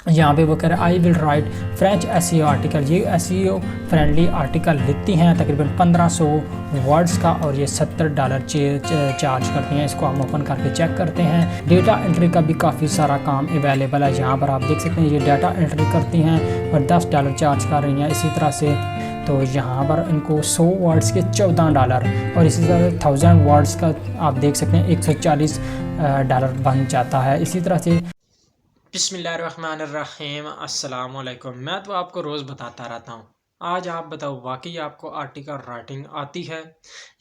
यहाँ पे वो कह रहे हैं I will write French SEO article. ये एसईओ फ्रेंडली आर्टिकल लिखती हैं तकरीबन 1500 वर्ड्स का और ये $70 चार्ज करती हैं। इसको हम ओपन करके चेक करते हैं। डेटा एंट्री का भी काफ़ी सारा काम अवेलेबल है। यहाँ पर आप देख सकते हैं ये डाटा एंट्री करती हैं और $10 चार्ज कर रही हैं। इसी तरह से तो यहाँ पर इनको 100 वर्ड्स के $14 और इसी तरह 1000 वर्ड्स का आप देख सकते हैं $140 बन जाता है। इसी तरह से बिस्मिल्लाहिर्रहमानिर्रहीम अस्सलाम वालेकुम। मैं तो आपको रोज़ बताता रहता हूँ। आज आप बताओ वाकई आपको आर्टिकल राइटिंग आती है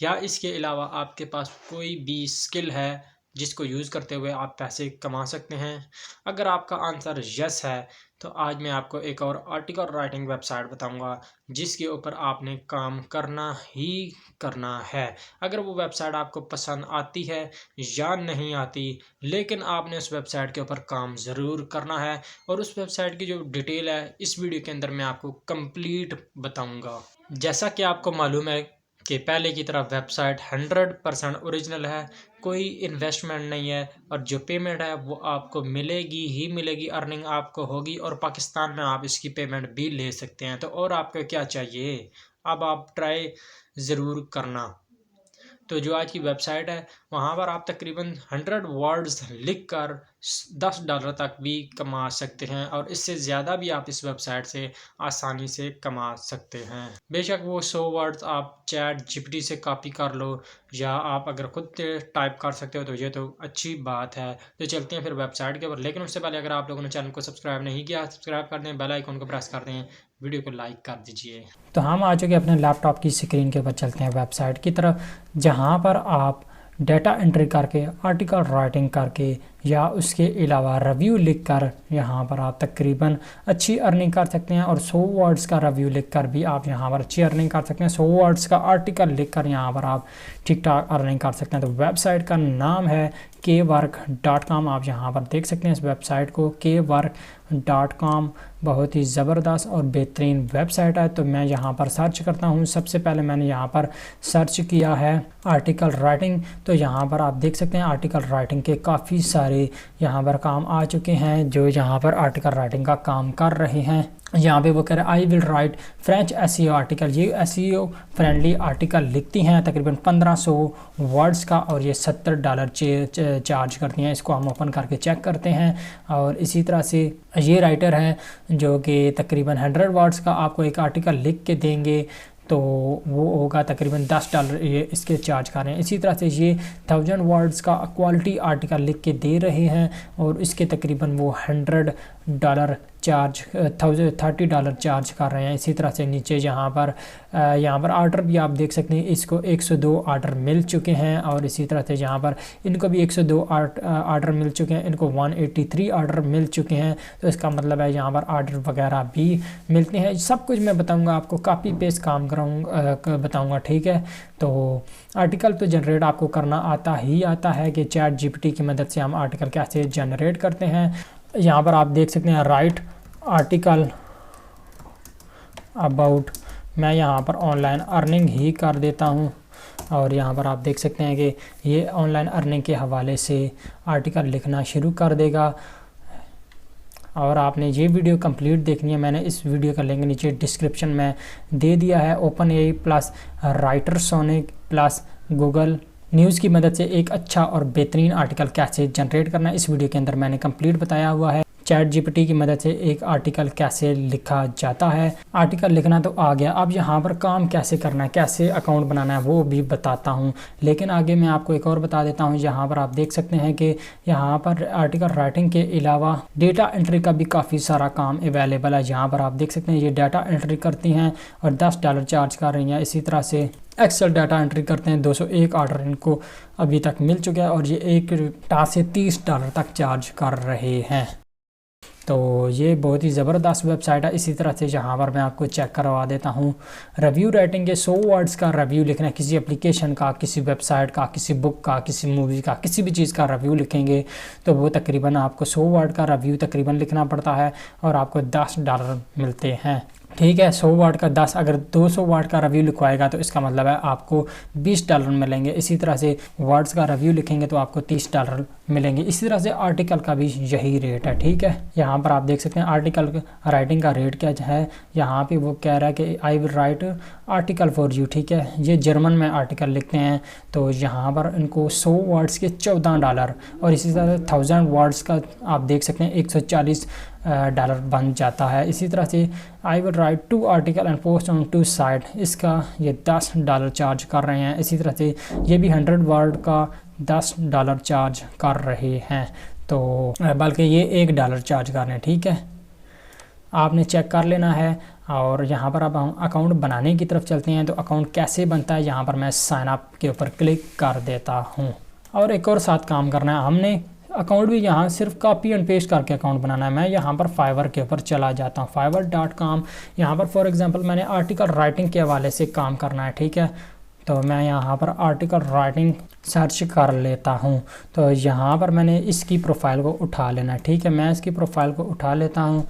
या इसके अलावा आपके पास कोई भी स्किल है जिसको यूज़ करते हुए आप पैसे कमा सकते हैं। अगर आपका आंसर यस है तो आज मैं आपको एक और आर्टिकल राइटिंग वेबसाइट बताऊंगा जिसके ऊपर आपने काम करना ही करना है। अगर वो वेबसाइट आपको पसंद आती है या नहीं आती, लेकिन आपने उस वेबसाइट के ऊपर काम ज़रूर करना है और उस वेबसाइट की जो डिटेल है इस वीडियो के अंदर मैं आपको कंप्लीट बताऊंगा। जैसा कि आपको मालूम है कि पहले की तरह वेबसाइट 100% ओरिजिनल है, कोई इन्वेस्टमेंट नहीं है और जो पेमेंट है वो आपको मिलेगी ही मिलेगी, अर्निंग आपको होगी और पाकिस्तान में आप इसकी पेमेंट भी ले सकते हैं। तो और आपको क्या चाहिए, अब आप ट्राई ज़रूर करना। तो जो आज की वेबसाइट है वहाँ पर आप तकरीबन 100 वर्ड्स लिख कर $10 तक भी कमा सकते हैं और इससे ज़्यादा भी आप इस वेबसाइट से आसानी से कमा सकते हैं। बेशक वो 100 वर्ड्स आप चैट जीपीटी से कॉपी कर लो या आप अगर खुद टाइप कर सकते हो तो ये तो अच्छी बात है। तो चलते हैं फिर वेबसाइट के ऊपर, लेकिन उससे पहले अगर आप लोगों ने चैनल को सब्सक्राइब नहीं किया सब्सक्राइब कर दें, बेल आइकन को प्रेस कर दें, वीडियो को लाइक कर दीजिए। तो हम आ चुके अपने लैपटॉप की स्क्रीन के ऊपर, चलते हैं वेबसाइट की तरफ जहाँ पर आप डाटा एंट्री करके आर्टिकल राइटिंग करके या उसके अलावा रिव्यू लिखकर यहाँ पर आप तकरीबन अच्छी अर्निंग कर सकते हैं और 100 वर्ड्स का रिव्यू लिखकर भी आप यहाँ पर अच्छी अर्निंग कर सकते हैं। 100 वर्ड्स का आर्टिकल लिखकर यहाँ पर आप ठीक ठाक अर्निंग कर सकते हैं। तो वेबसाइट का नाम है kwork.com। आप यहाँ पर देख सकते हैं इस वेबसाइट को kwork.com। बहुत ही ज़बरदस्त और बेहतरीन वेबसाइट है। तो मैं यहाँ पर सर्च करता हूँ। सबसे पहले मैंने यहाँ पर सर्च किया है आर्टिकल राइटिंग। तो यहाँ पर आप देख सकते हैं आर्टिकल राइटिंग के काफ़ी सारे यहाँ पर काम आ चुके हैं जो यहाँ पर आर्टिकल राइटिंग का काम कर रहे हैं। यहाँ पे वो कह रहे हैं I will write French SEO article. ये एसईओ फ्रेंडली आर्टिकल लिखती हैं तकरीबन 1500 वर्ड्स का और ये $70 चार्ज करती हैं। इसको हम ओपन करके चेक करते हैं और इसी तरह से ये राइटर हैं जो कि तकरीबन 100 वर्ड्स का आपको एक आर्टिकल लिख के देंगे तो वो होगा तकरीबन $10 ये इसके चार्ज कर रहे हैं। इसी तरह से ये 1000 वर्ड्स का क्वालिटी आर्टिकल लिख के दे रहे हैं और इसके तकरीबन वो $100 चार्ज $30 चार्ज कर रहे हैं। इसी तरह से नीचे यहाँ पर आर्डर भी आप देख सकते हैं, इसको 102 आर्डर मिल चुके हैं और इसी तरह से यहाँ पर इनको भी 102 आर्डर मिल चुके हैं, इनको 183 आर्डर मिल चुके हैं। तो इसका मतलब है यहाँ पर आर्डर वगैरह भी मिलते हैं। सब कुछ मैं बताऊँगा आपको, कॉपी पेस्ट काम कराऊँगा बताऊँगा, ठीक है। तो आर्टिकल तो जनरेट आपको करना आता ही आता है कि चैट जीपीटी की मदद से हम आर्टिकल कैसे जनरेट करते हैं। यहाँ पर आप देख सकते हैं राइट आर्टिकल अबाउट। मैं यहाँ पर ऑनलाइन अर्निंग ही कर देता हूँ और यहाँ पर आप देख सकते हैं कि ये ऑनलाइन अर्निंग के हवाले से आर्टिकल लिखना शुरू कर देगा। और आपने ये वीडियो कंप्लीट देखनी है, मैंने इस वीडियो का लिंक नीचे डिस्क्रिप्शन में दे दिया है। OpenAI plus Writesonic plus Google News की मदद से एक अच्छा और बेहतरीन आर्टिकल कैसे जनरेट करना है इस वीडियो के अंदर मैंने कंप्लीट बताया हुआ है। चैट जीपीटी की मदद से एक आर्टिकल कैसे लिखा जाता है। आर्टिकल लिखना तो आ गया, अब यहाँ पर काम कैसे करना है, कैसे अकाउंट बनाना है वो भी बताता हूँ। लेकिन आगे मैं आपको एक और बता देता हूँ। यहाँ पर आप देख सकते हैं कि यहाँ पर आर्टिकल राइटिंग के अलावा डेटा एंट्री का भी काफ़ी सारा काम अवेलेबल है। यहाँ पर आप देख सकते हैं ये डाटा एंट्री करती हैं और $10 चार्ज कर रही हैं। इसी तरह से एक्सेल डाटा एंट्री करते हैं, 201 आर्डर इनको अभी तक मिल चुका है और ये एक टास्क से $30 तक चार्ज कर रहे हैं। तो ये बहुत ही ज़बरदस्त वेबसाइट है। इसी तरह से यहाँ पर मैं आपको चेक करवा देता हूँ रिव्यू राइटिंग के 100 वर्ड्स का रिव्यू लिखना है किसी एप्लीकेशन का, किसी वेबसाइट का, किसी बुक का, किसी मूवी का, किसी भी चीज़ का रिव्यू लिखेंगे तो वो तकरीबन आपको 100 वर्ड का रिव्यू तकरीबन लिखना पड़ता है और आपको $10 मिलते हैं। ठीक है। 100 वाट का 10, अगर 200 वाट का रिव्यू लिखवाएगा तो इसका मतलब है आपको $20 मिलेंगे। इसी तरह से वर्ड्स का रिव्यू लिखेंगे तो आपको $30 मिलेंगे। इसी तरह से आर्टिकल का भी यही रेट है। ठीक है, यहाँ पर आप देख सकते हैं आर्टिकल राइटिंग का रेट क्या है। यहाँ पे वो कह रहा है कि I will write article for you. ठीक है, ये जर्मन में आर्टिकल लिखते हैं तो यहाँ पर इनको 100 वर्ड्स के $14 और इसी तरह 1000 वर्ड्स का आप देख सकते हैं $140 बन जाता है। इसी तरह से I will write 2 article and post on 2 site, इसका ये $10 चार्ज कर रहे हैं। इसी तरह से ये भी 100 वर्ड का $10 चार्ज कर रहे हैं, तो बल्कि ये $1 चार्ज कर रहे हैं। ठीक है, आपने चेक कर लेना है। और यहाँ पर अब हम अकाउंट बनाने की तरफ चलते हैं। तो अकाउंट कैसे बनता है, यहाँ पर मैं साइन अप के ऊपर क्लिक कर देता हूँ। और एक और साथ काम करना है, हमने अकाउंट भी यहाँ सिर्फ कॉपी एंड पेस्ट करके अकाउंट बनाना है। मैं यहाँ पर फाइवर के ऊपर चला जाता हूँ, fiverr.com। यहाँ पर फॉर एग्जांपल मैंने आर्टिकल राइटिंग के हवाले से काम करना है। ठीक है, तो मैं यहाँ पर आर्टिकल राइटिंग सर्च कर लेता हूँ। तो यहाँ पर मैंने इसकी प्रोफाइल को उठा लेना है। ठीक है, मैं इसकी प्रोफाइल को उठा लेता हूँ।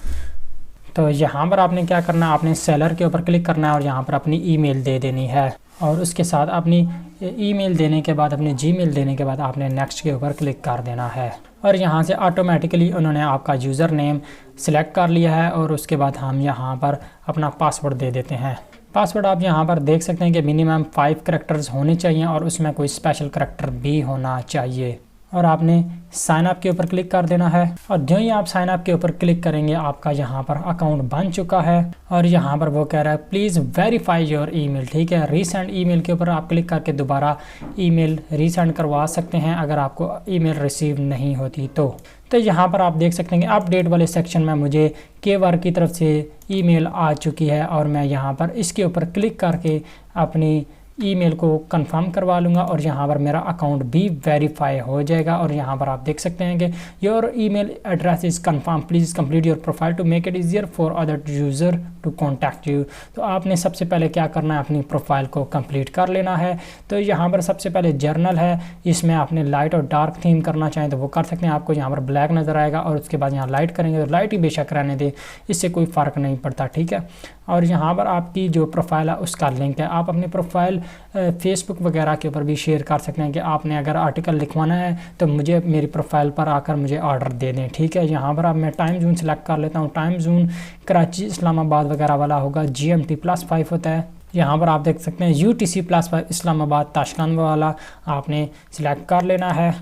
तो यहाँ पर आपने क्या करना है, आपने सेलर के ऊपर क्लिक करना है और यहाँ पर अपनी ईमेल दे देनी है। और उसके साथ अपनी ईमेल देने के बाद, अपने जीमेल देने के बाद आपने नेक्स्ट के ऊपर क्लिक कर देना है। और यहाँ से ऑटोमेटिकली उन्होंने आपका यूज़र नेम सिलेक्ट कर लिया है। और उसके बाद हम यहाँ पर अपना पासवर्ड दे देते हैं। पासवर्ड आप यहाँ पर देख सकते हैं कि मिनिमम 5 करैक्टर्स होने चाहिए और उसमें कोई स्पेशल करैक्टर भी होना चाहिए। और आपने साइन अप के ऊपर क्लिक कर देना है। और जो ही आप साइन अप के ऊपर क्लिक करेंगे आपका यहाँ पर अकाउंट बन चुका है। और यहाँ पर वो कह रहा है प्लीज़ वेरीफाई योर ईमेल। ठीक है, रीसेंड ईमेल के ऊपर आप क्लिक करके दोबारा ईमेल रीसेंड करवा सकते हैं अगर आपको ईमेल रिसीव नहीं होती तो यहाँ पर आप देख सकते हैं कि अपडेट वाले सेक्शन में मुझे केवर की तरफ से ईमेल आ चुकी है। और मैं यहाँ पर इसके ऊपर क्लिक करके अपनी ईमेल को कंफर्म करवा लूँगा और यहाँ पर मेरा अकाउंट भी वेरीफाई हो जाएगा। और यहाँ पर आप देख सकते हैं कि your email address is confirm, please complete your profile to make it easier for other user to contact you. तो आपने सबसे पहले क्या करना है, अपनी प्रोफाइल को कंप्लीट कर लेना है। तो यहाँ पर सबसे पहले जर्नल है, इसमें आपने लाइट और डार्क थीम करना चाहें तो वो कर सकते हैं। आपको यहाँ पर ब्लैक नज़र आएगा और उसके बाद यहाँ लाइट करेंगे तो लाइट ही बेशक रहने दें, इससे कोई फ़र्क नहीं पड़ता। ठीक है, और यहाँ पर आपकी जो प्रोफाइल है उसका लिंक है। आप अपनी प्रोफाइल फेसबुक वगैरह के ऊपर भी शेयर कर सकते हैं कि आपने अगर आर्टिकल लिखवाना है तो मुझे मेरी प्रोफाइल पर आकर मुझे ऑर्डर दे दें। ठीक है, यहाँ पर अब मैं टाइम जोन सेलेक्ट कर लेता हूँ। टाइम जोन कराची, इस्लामाबाद वगैरह वाला होगा, GMT +5 होता है। यहाँ पर आप देख सकते हैं UTC +5 इस्लामाबाद ताशकंद वाला आपने सिलेक्ट कर लेना है।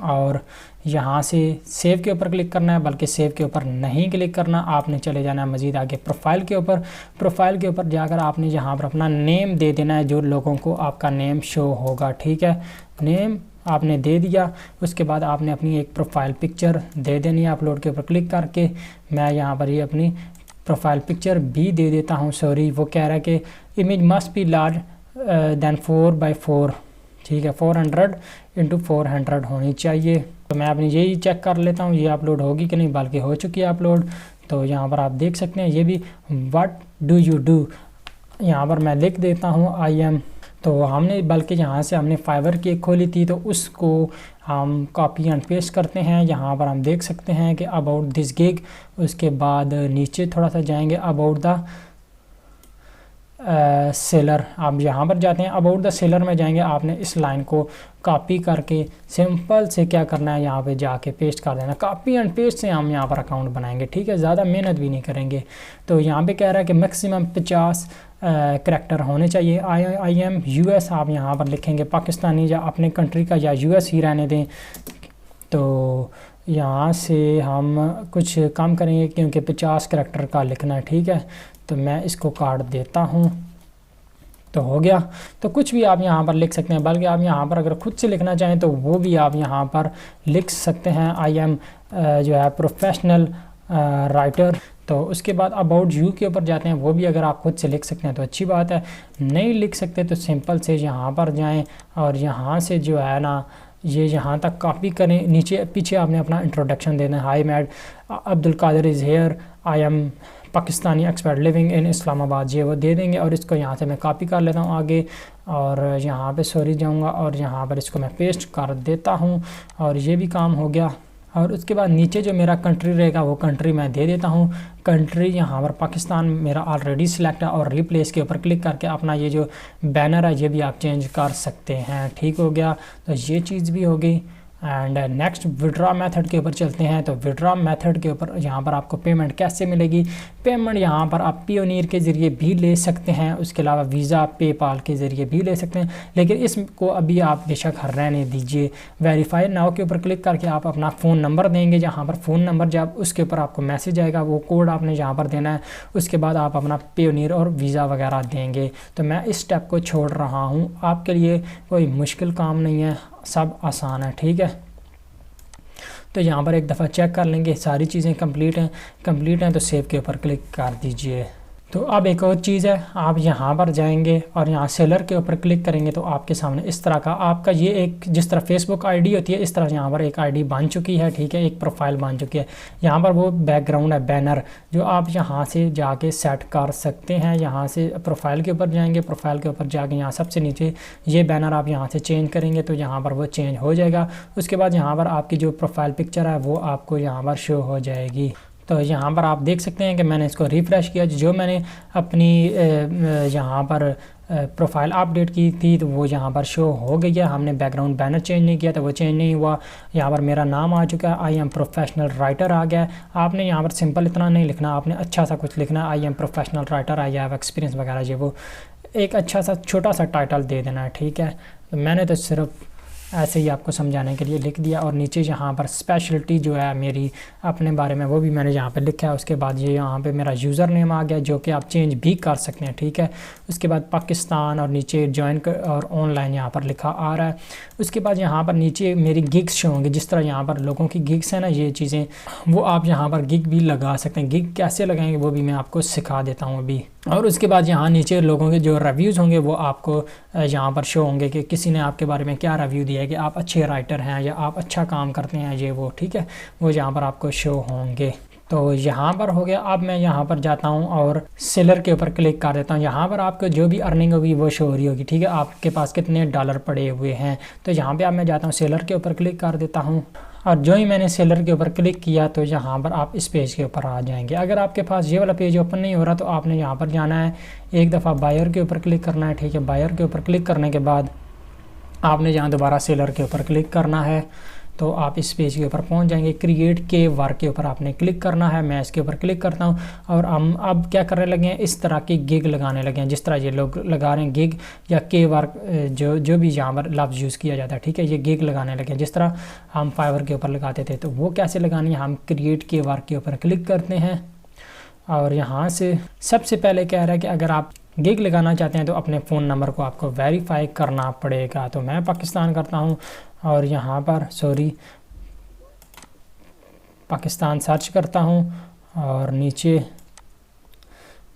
और यहाँ से सेव के ऊपर क्लिक करना है, बल्कि सेव के ऊपर नहीं क्लिक करना, आपने चले जाना है मज़ीद आगे प्रोफाइल के ऊपर। प्रोफाइल के ऊपर जाकर आपने यहाँ पर अपना नेम दे देना है, जो लोगों को आपका नेम शो होगा। ठीक है, नेम आपने दे दिया। उसके बाद आपने अपनी एक प्रोफाइल पिक्चर दे देनी है अपलोड के ऊपर क्लिक करके। मैं यहाँ पर ये अपनी प्रोफाइल पिक्चर भी दे देता हूँ। सॉरी, वो कह रहा है कि image must be large than 4x4। ठीक है, 400 × 400 होनी चाहिए। तो मैं अपनी यही चेक कर लेता हूँ ये अपलोड होगी कि नहीं, बल्कि हो चुकी है अपलोड। तो यहाँ पर आप देख सकते हैं ये भी व्हाट डू यू डू, यहाँ पर मैं लिख देता हूँ आई एम। तो हमने बल्कि यहाँ से हमने फाइवर की एक खोली थी तो उसको हम कॉपी एंड पेस्ट करते हैं। यहाँ पर हम देख सकते हैं कि अबाउट दिस गिग, उसके बाद नीचे थोड़ा सा जाएंगे अबाउट द सेलर। आप यहाँ पर जाते हैं अबाउट द सेलर में जाएंगे, आपने इस लाइन को कॉपी करके सिंपल से क्या करना है, यहाँ पे जाके पेस्ट कर देना। कॉपी एंड पेस्ट से हम यहाँ पर अकाउंट बनाएंगे। ठीक है, ज़्यादा मेहनत भी नहीं करेंगे। तो यहाँ पे कह रहा है कि मैक्सिमम 50 करैक्टर होने चाहिए। आई एम US आप यहाँ पर लिखेंगे, पाकिस्तानी या अपने कंट्री का या US ही रहने दें। तो यहाँ से हम कुछ कम करेंगे क्योंकि 50 करैक्टर का लिखना है। ठीक है, तो मैं इसको काट देता हूँ। तो हो गया। तो कुछ भी आप यहाँ पर लिख सकते हैं, बल्कि आप यहाँ पर अगर खुद से लिखना चाहें तो वो भी आप यहाँ पर लिख सकते हैं। आई एम जो है प्रोफेशनल राइटर। तो उसके बाद अबाउट यू के ऊपर जाते हैं, वो भी अगर आप खुद से लिख सकते हैं तो अच्छी बात है। नहीं लिख सकते तो सिंपल से यहाँ पर जाएं और यहाँ से जो है ना ये यहाँ तक कॉपी करें। नीचे पीछे आपने अपना इंट्रोडक्शन देना है। हाई मैड Abdul Qadir is here, I am Pakistani expert living in Islamabad, ये वो दे देंगे। और इसको यहाँ से मैं कॉपी कर लेता हूँ आगे और यहाँ पे सॉरी जाऊँगा और यहाँ पर इसको मैं पेस्ट कर देता हूँ और ये भी काम हो गया। और उसके बाद नीचे जो मेरा कंट्री रहेगा वो कंट्री मैं दे देता हूँ। कंट्री यहाँ पर पाकिस्तान मेरा ऑलरेडी सिलेक्ट है और रिप्लेस के ऊपर क्लिक करके अपना ये जो बैनर है ये भी आप चेंज कर सकते हैं। ठीक हो गया, तो ये चीज़ भी हो गई। एंड नेक्स्ट विड्रॉ मेथड के ऊपर चलते हैं। तो विड्रॉ मेथड के ऊपर यहाँ पर आपको पेमेंट कैसे मिलेगी। पेमेंट यहाँ पर आप पियोनियर के ज़रिए भी ले सकते हैं, उसके अलावा वीज़ा पेपाल के ज़रिए भी ले सकते हैं, लेकिन इसको अभी आप बेशक रहने दीजिए। वेरीफाई नाउ के ऊपर क्लिक करके आप अपना फ़ोन नंबर देंगे, जहाँ पर फ़ोन नंबर जब उसके ऊपर आपको मैसेज आएगा वो कोड आपने यहाँ पर देना है। उसके बाद आप अपना पियोनियर और वीज़ा वगैरह देंगे। तो मैं इस स्टेप को छोड़ रहा हूँ, आपके लिए कोई मुश्किल काम नहीं है, सब आसान है। ठीक है, तो यहाँ पर एक दफ़ा चेक कर लेंगे सारी चीज़ें कंप्लीट हैं तो सेव के ऊपर क्लिक कर दीजिए। तो अब एक और चीज़ है, आप यहाँ पर जाएंगे और यहाँ सेलर के ऊपर क्लिक करेंगे तो आपके सामने इस तरह का आपका ये एक जिस तरह फेसबुक आईडी होती है इस तरह यहाँ पर एक आईडी बन चुकी है। ठीक है, एक प्रोफाइल बन चुकी है। यहाँ पर वो बैकग्राउंड है बैनर जो आप यहाँ से जाके सेट कर सकते हैं। यहाँ से प्रोफाइल के ऊपर जाएंगे, प्रोफाइल के ऊपर जाके यहाँ सबसे नीचे ये बैनर आप यहाँ से चेंज करेंगे तो यहाँ पर वो चेंज हो जाएगा। उसके बाद यहाँ पर आपकी जो प्रोफाइल पिक्चर है वो आपको यहाँ पर शो हो जाएगी। तो यहाँ पर आप देख सकते हैं कि मैंने इसको रिफ़्रेश किया, जो मैंने अपनी यहाँ पर प्रोफाइल अपडेट की थी तो वो यहाँ पर शो हो गई है। हमने बैकग्राउंड बैनर चेंज नहीं किया तो वो चेंज नहीं हुआ। यहाँ पर मेरा नाम आ चुका है, आई एम प्रोफेशनल राइटर आ गया। आपने यहाँ पर सिंपल इतना नहीं लिखना, आपने अच्छा सा कुछ लिखना, I am professional writer, I have experience वगैरह, ये वो एक अच्छा सा छोटा सा टाइटल दे देना है। ठीक है, तो मैंने तो सिर्फ ऐसे ही आपको समझाने के लिए लिख दिया। और नीचे यहाँ पर स्पेशलिटी जो है मेरी अपने बारे में वो भी मैंने यहाँ पे लिखा है। उसके बाद ये यहाँ पे मेरा यूज़र नेम आ गया जो कि आप चेंज भी कर सकते हैं। ठीक है, उसके बाद पाकिस्तान और नीचे ज्वाइन और ऑनलाइन यहाँ पर लिखा आ रहा है। उसके बाद यहाँ पर नीचे मेरी गिग्स शो होंगे, जिस तरह यहाँ पर लोगों की गिग्स है ना, ये चीज़ें वो आप यहाँ पर गिग भी लगा सकते हैं। गिग कैसे लगाएंगे वो भी मैं आपको सिखा देता हूँ अभी। और उसके बाद यहाँ नीचे लोगों के जो रिव्यूज़ होंगे वो आपको यहाँ पर शो होंगे कि किसी ने आपके बारे में क्या रिव्यू दिया है कि आप अच्छे राइटर हैं या आप अच्छा काम करते हैं, ये वो। ठीक है, वो यहाँ पर आपको शो होंगे। तो यहाँ पर हो गया। अब मैं यहाँ पर जाता हूँ और सेलर के ऊपर क्लिक कर देता हूँ। यहाँ पर आपको जो भी अर्निंग होगी वो शो हो रही होगी। ठीक है, आपके पास कितने डॉलर पड़े हुए हैं। तो यहाँ पे अब मैं जाता हूँ सेलर के ऊपर क्लिक कर देता हूँ और जो ही मैंने सेलर के ऊपर क्लिक किया तो यहाँ पर आप इस पेज के ऊपर आ जाएंगे। अगर आपके पास ये वाला पेज ओपन नहीं हो रहा तो आपने यहाँ पर जाना है, एक दफ़ा बायर के ऊपर क्लिक करना है। ठीक है, बायर के ऊपर क्लिक करने के बाद आपने यहाँ दोबारा सेलर के ऊपर क्लिक करना है तो आप इस पेज के ऊपर पहुंच जाएंगे। क्रिएट के वर्क के ऊपर आपने क्लिक करना है। मैं इसके ऊपर क्लिक करता हूं और हम अब क्या करने लगे हैं, इस तरह की गिग लगाने लगे हैं जिस तरह ये लोग लगा रहे हैं गिग या के वर्क, जो भी यहाँ पर लफ्ज़ यूज़ किया जाता है। ठीक है, ये गिग लगाने लगे हैं जिस तरह हम फाइवर के ऊपर लगाते थे। तो वो कैसे लगानी है, हम क्रिएट के वर्क के ऊपर क्लिक करते हैं और यहाँ से सबसे पहले कह रहा है कि अगर आप गिग लगाना चाहते हैं तो अपने फ़ोन नंबर को आपको वेरीफाई करना पड़ेगा। तो मैं पाकिस्तान करता हूं और यहाँ पर पाकिस्तान सर्च करता हूं और नीचे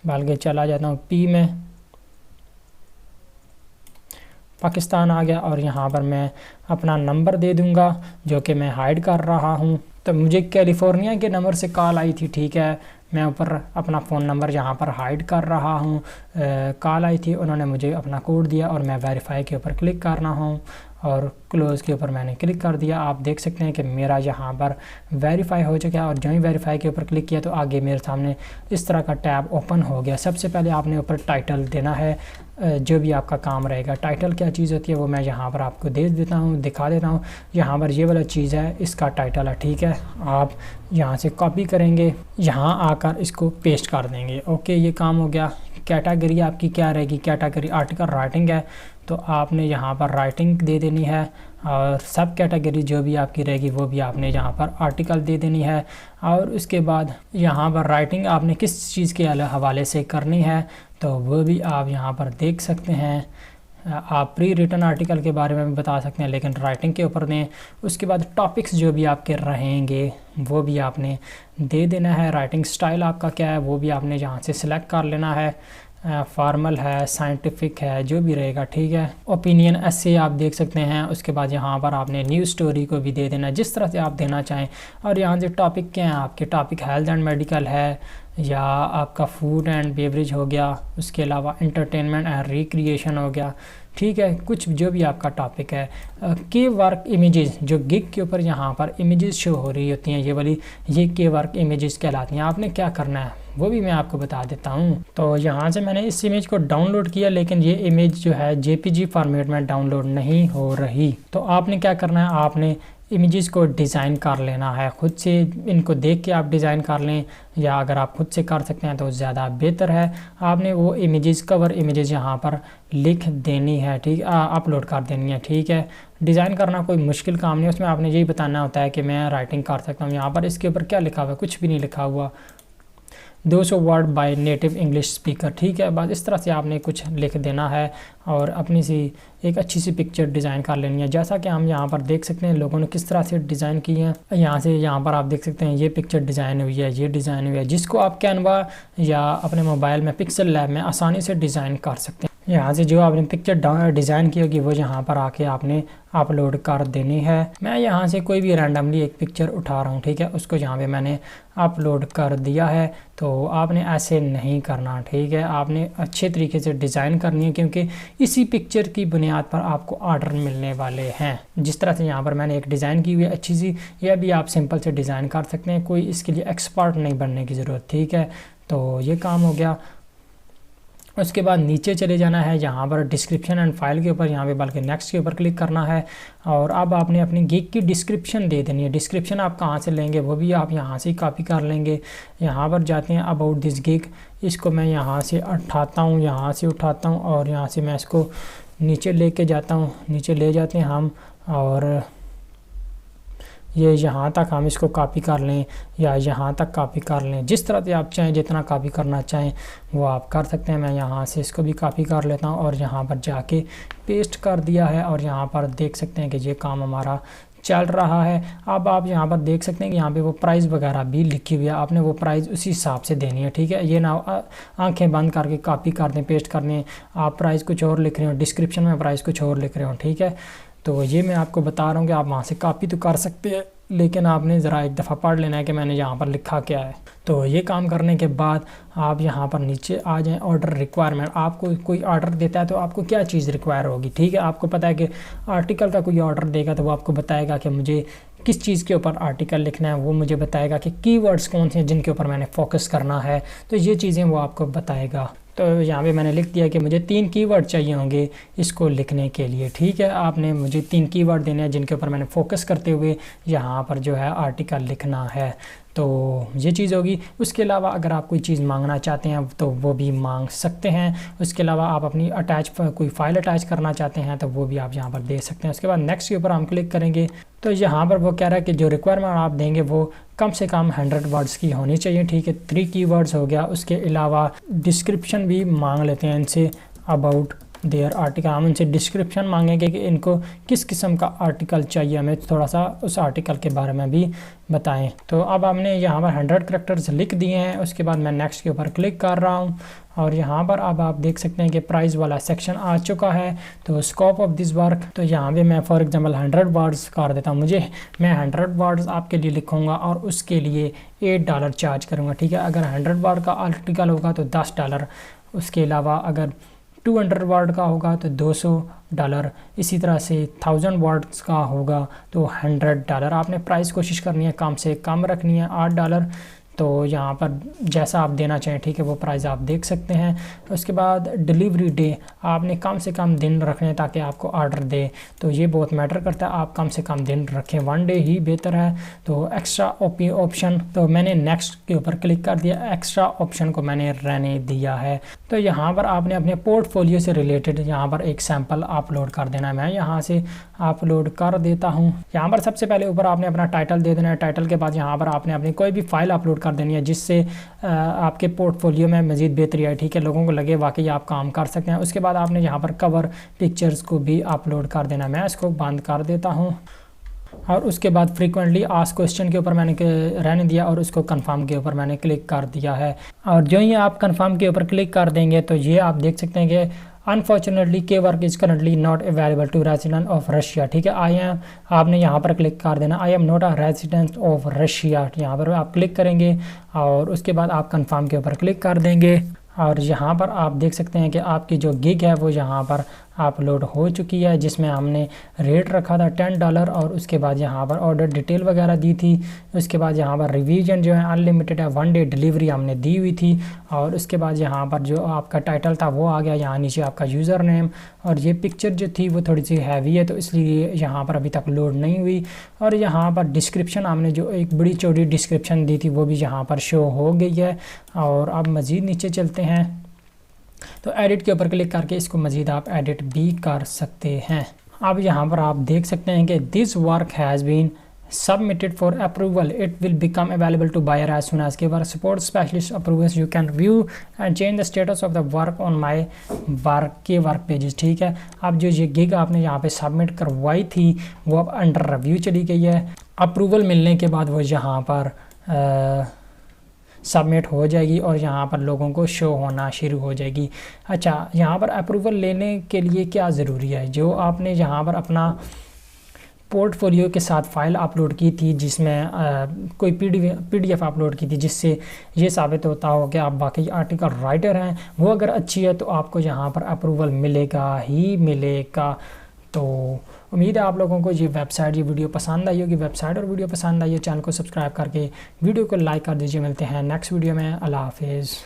बल्कि चला जाता हूं पी में, पाकिस्तान आ गया और यहाँ पर मैं अपना नंबर दे दूँगा जो कि मैं हाइड कर रहा हूँ। तो मुझे कैलिफोर्निया के नंबर से कॉल आई थी। ठीक है, मैं ऊपर अपना फ़ोन नंबर यहाँ पर हाइड कर रहा हूँ। कॉल आई थी, उन्होंने मुझे अपना कोड दिया और मैं वेरीफाई के ऊपर क्लिक कर रहा हूँ और क्लोज़ के ऊपर मैंने क्लिक कर दिया। आप देख सकते हैं कि मेरा यहाँ पर वेरीफाई हो चुका है और जो ही वेरीफाई के ऊपर क्लिक किया तो आगे मेरे सामने इस तरह का टैब ओपन हो गया। सबसे पहले आपने ऊपर टाइटल देना है, जो भी आपका काम रहेगा। टाइटल क्या चीज़ होती है वो मैं यहाँ पर आपको दे देता हूँ, दिखा देता हूँ। यहाँ पर ये वाला चीज़ है, इसका टाइटल है। ठीक है, आप यहाँ से कॉपी करेंगे, यहाँ आकर इसको पेस्ट कर देंगे। ओके, ये काम हो गया। कैटेगरी आपकी क्या रहेगी, कैटेगरी आर्टिकल राइटिंग है तो आपने यहाँ पर राइटिंग दे देनी है और सब कैटेगरी जो भी आपकी रहेगी वो भी आपने यहाँ पर आर्टिकल दे देनी है। और उसके बाद यहाँ पर राइटिंग आपने किस चीज़ के हवाले से करनी है तो वो भी आप यहाँ पर देख सकते हैं। आप प्री रिटन आर्टिकल के बारे में भी बता सकते हैं लेकिन राइटिंग के ऊपर दें। उसके बाद टॉपिक्स जो भी आपके रहेंगे वो भी आपने दे देना है। राइटिंग स्टाइल आपका क्या है वो भी आपने यहाँ से सिलेक्ट कर लेना है। फॉर्मल है, साइंटिफिक है, जो भी रहेगा। ठीक है, ओपिनियन ऐसे आप देख सकते हैं। उसके बाद यहाँ पर आपने न्यूज़ स्टोरी को भी दे देना जिस तरह से आप देना चाहें। और यहाँ से टॉपिक क्या है आपके, टॉपिक हेल्थ एंड मेडिकल है या आपका फूड एंड बेवरेज हो गया, उसके अलावा एंटरटेनमेंट एंड रिक्रिएशन हो गया। ठीक है, कुछ जो भी आपका टॉपिक है। के वर्क इमेजेस, जो गिग के ऊपर यहाँ पर इमेजेस शो हो रही होती हैं, ये वाली, ये के वर्क इमेजेस कहलाती हैं। आपने क्या करना है वो भी मैं आपको बता देता हूँ। तो यहाँ से मैंने इस इमेज को डाउनलोड किया, लेकिन ये इमेज जो है JPG फॉर्मेट में डाउनलोड नहीं हो रही। तो आपने क्या करना है, आपने इमेजेस को डिज़ाइन कर लेना है खुद से। इनको देख के आप डिज़ाइन कर लें, या अगर आप खुद से कर सकते हैं तो ज़्यादा बेहतर है। आपने वो इमेजेस, कवर इमेजेस यहाँ पर लिख देनी है, ठीक, अपलोड कर देनी है, ठीक है। डिज़ाइन करना कोई मुश्किल काम नहीं है, उसमें आपने यही बताना होता है कि मैं राइटिंग कर सकता हूँ। यहाँ पर इसके ऊपर क्या लिखा हुआ है, कुछ भी नहीं लिखा हुआ। 200 word by native English speaker, ठीक है। बस इस तरह से आपने कुछ लिख देना है और अपनी सी एक अच्छी सी पिक्चर डिज़ाइन कर लेनी है। जैसा कि हम यहाँ पर देख सकते हैं लोगों ने किस तरह से डिज़ाइन की है। यहाँ पर आप देख सकते हैं ये पिक्चर डिज़ाइन हुई है, ये डिज़ाइन हुई है, जिसको आप कैनवा या अपने मोबाइल में पिक्सल लैब में आसानी से डिज़ाइन कर सकते हैं। यहाँ से जो आपने पिक्चर डिज़ाइन की होगी वो यहाँ पर आके आपने अपलोड कर देनी है। मैं यहाँ से कोई भी रैंडमली एक पिक्चर उठा रहा हूँ, ठीक है, उसको यहाँ पे मैंने अपलोड कर दिया है। तो आपने ऐसे नहीं करना, ठीक है, आपने अच्छे तरीके से डिज़ाइन करनी है, क्योंकि इसी पिक्चर की बुनियाद पर आपको ऑर्डर मिलने वाले हैं। जिस तरह से यहाँ पर मैंने एक डिज़ाइन की हुई है अच्छी सी, यह भी आप सिंपल से डिज़ाइन कर सकते हैं, कोई इसके लिए एक्सपर्ट नहीं बनने की ज़रूरत, ठीक है। तो ये काम हो गया। उसके बाद नीचे चले जाना है, यहाँ पर डिस्क्रिप्शन एंड फाइल के ऊपर, यहाँ पे बल्कि नेक्स्ट के ऊपर क्लिक करना है। और अब आपने अपनी गिग की डिस्क्रिप्शन दे देनी है। डिस्क्रिप्शन आप कहाँ से लेंगे वो भी आप यहाँ से कॉपी कर लेंगे। यहाँ पर जाते हैं अबाउट दिस गिग, इसको मैं यहाँ से उठाता हूँ, यहाँ से उठाता हूँ और यहाँ से मैं इसको नीचे लेके जाता हूँ। नीचे ले जाते हैं हम, और ये यहाँ तक हम इसको कॉपी कर लें या यहाँ तक कॉपी कर लें, जिस तरह से आप चाहें, जितना कॉपी करना चाहें वो आप कर सकते हैं। मैं यहाँ से इसको भी कॉपी कर लेता हूँ और यहाँ पर जाके पेस्ट कर दिया है। और यहाँ पर देख सकते हैं कि ये काम हमारा चल रहा है। अब आप यहाँ पर देख सकते हैं कि यहाँ पे वो प्राइस वगैरह भी लिखी हुई है, आपने वो प्राइस उसी हिसाब से देनी है, ठीक है। ये ना आंखें बंद करके कॉपी कर दें, पेस्ट कर दें, आप प्राइस कुछ और लिख रहे हो, डिस्क्रिप्शन में प्राइस कुछ और लिख रहे हो, ठीक है। तो ये मैं आपको बता रहा हूँ कि आप वहाँ से कॉपी तो कर सकते हैं, लेकिन आपने ज़रा एक दफ़ा पढ़ लेना है कि मैंने यहाँ पर लिखा क्या है। तो ये काम करने के बाद आप यहाँ पर नीचे आ जाएं, ऑर्डर रिक्वायरमेंट। आपको कोई ऑर्डर देता है तो आपको क्या चीज़ रिक्वायर होगी, ठीक है। आपको पता है कि आर्टिकल का कोई ऑर्डर देगा तो वो आपको बताएगा कि मुझे किस चीज़ के ऊपर आर्टिकल लिखना है, वो मुझे बताएगा कि कीवर्ड्स कौन से हैं जिनके ऊपर मैंने फोकस करना है, तो ये चीज़ें वो आपको बताएगा। तो यहाँ पे मैंने लिख दिया कि मुझे 3 कीवर्ड चाहिए होंगे इसको लिखने के लिए, ठीक है। आपने मुझे 3 कीवर्ड देने हैं जिनके ऊपर मैंने फोकस करते हुए यहाँ पर जो है आर्टिकल लिखना है। तो ये चीज़ होगी। उसके अलावा अगर आप कोई चीज़ मांगना चाहते हैं तो वो भी मांग सकते हैं। उसके अलावा आप अपनी कोई फाइल अटैच करना चाहते हैं तो वो भी आप यहाँ पर दे सकते हैं। उसके बाद नेक्स्ट के ऊपर हम क्लिक करेंगे तो यहाँ पर वो कह रहा है कि जो रिक्वायरमेंट आप देंगे वो कम से कम 100 वर्ड्स की होनी चाहिए, ठीक है। 3 कीवर्ड्स हो गया। उसके अलावा डिस्क्रिप्शन भी मांग लेते हैं इनसे, अबाउट देयर आर्टिकल। हम इनसे डिस्क्रिप्शन मांगेंगे कि इनको किस किस्म का आर्टिकल चाहिए, हमें थोड़ा सा उस आर्टिकल के बारे में भी बताएं। तो अब हमने यहाँ पर 100 कैरेक्टर्स लिख दिए हैं। उसके बाद मैं नेक्स्ट के ऊपर क्लिक कर रहा हूँ और यहाँ पर अब आप देख सकते हैं कि प्राइस वाला सेक्शन आ चुका है। तो स्कोप ऑफ दिस वर्क, तो यहाँ पे मैं फॉर एग्जांपल 100 वर्ड्स कर देता हूँ। मैं 100 वर्ड्स आपके लिए लिखूँगा और उसके लिए $8 चार्ज करूँगा, ठीक है। अगर 100 वर्ड का आर्टिकल होगा तो $10। उसके अलावा अगर 200 वर्ड का होगा तो $200। इसी तरह से 1000 वर्ड्स का होगा तो $100। आपने प्राइस कोशिश करनी है कम से कम रखनी है, $8। तो यहाँ पर जैसा आप देना चाहें, ठीक है, वो प्राइस आप देख सकते हैं। उसके बाद डिलीवरी डे आपने कम से कम दिन रखने ताकि आपको ऑर्डर दे, तो ये बहुत मैटर करता है। आप कम से कम दिन रखें, 1 डे ही बेहतर है। तो एक्स्ट्रा ऑप्शन, तो मैंने नेक्स्ट के ऊपर क्लिक कर दिया, एक्स्ट्रा ऑप्शन को मैंने रहने दिया है। तो यहाँ पर आपने अपने पोर्टफोलियो से रिलेटेड यहाँ पर एक सैम्पल अपलोड कर देना है। मैं यहाँ से अपलोड कर देता हूँ। यहाँ पर सबसे पहले ऊपर आपने अपना टाइटल दे देना है। टाइटल के बाद यहाँ पर आपने अपनी कोई भी फाइल अपलोड कर देनी है जिससे आपके पोर्टफोलियो में मज़ीद बेहतरी आए, ठीक है, लोगों को लगे वाकई आप काम कर सकते हैं। उसके बाद आपने यहाँ पर कवर पिक्चर्स को भी अपलोड कर देना है। मैं इसको बंद कर देता हूँ और उसके बाद फ्रीक्वेंटली आस्क्ड क्वेश्चन के ऊपर मैंने रहने दिया और उसको कंफर्म के ऊपर मैंने क्लिक कर दिया है। और जो ही आप कंफर्म के ऊपर क्लिक कर देंगे तो ये आप देख सकते हैं कि अनफॉर्चुनेटली के work is currently not available to resident of Russia, ठीक है। आपने यहाँ पर क्लिक कर देना, I am not a resident of Russia. यहाँ पर आप क्लिक करेंगे और उसके बाद आप कंफर्म के ऊपर क्लिक कर देंगे और यहाँ पर आप देख सकते हैं कि आपकी जो गिग है वो यहाँ पर अपलोड हो चुकी है, जिसमें हमने रेट रखा था $10 और उसके बाद यहाँ पर ऑर्डर डिटेल वगैरह दी थी। उसके बाद यहाँ पर रिवीजन जो है अनलिमिटेड है, 1 डे डिलीवरी हमने दी हुई थी। और उसके बाद यहाँ पर जो आपका टाइटल था वो आ गया, यहाँ नीचे आपका यूज़र नेम। और ये पिक्चर जो थी वो थोड़ी सी हैवी है तो इसलिए यहाँ पर अभी तक लोड नहीं हुई। और यहाँ पर डिस्क्रिप्शन हमने जो एक बड़ी चौड़ी डिस्क्रिप्शन दी थी वो भी यहाँ पर शो हो गई है। और अब मज़ीद नीचे चलते हैं तो एडिट के ऊपर क्लिक करके इसको मज़ीद आप एडिट भी कर सकते हैं। अब यहाँ पर आप देख सकते हैं कि this work has been submitted for approval. It will become available to buyer as soon as our support specialist approves. You can view and change the status of the work on my work के work pages. ठीक है, अब जो ये gig आपने यहाँ पे submit करवाई थी वो अब अंडर रिव्यू चली गई है। अप्रूवल मिलने के बाद वो यहाँ पर सबमिट हो जाएगी और यहाँ पर लोगों को शो होना शुरू हो जाएगी। अच्छा, यहाँ पर अप्रूवल लेने के लिए क्या ज़रूरी है, जो आपने यहाँ पर अपना पोर्टफोलियो के साथ फ़ाइल अपलोड की थी जिसमें कोई पीडीएफ अपलोड की थी जिससे ये साबित होता हो कि आप वाकई आर्टिकल राइटर हैं, वो अगर अच्छी है तो आपको यहाँ पर अप्रूवल मिलेगा ही मिलेगा। तो उम्मीद है आप लोगों को ये वेबसाइट, ये वीडियो पसंद आई होगी। वेबसाइट और वीडियो पसंद आई है, चैनल को सब्सक्राइब करके वीडियो को लाइक कर दीजिए। मिलते हैं नेक्स्ट वीडियो में। अल्लाह हाफिज़।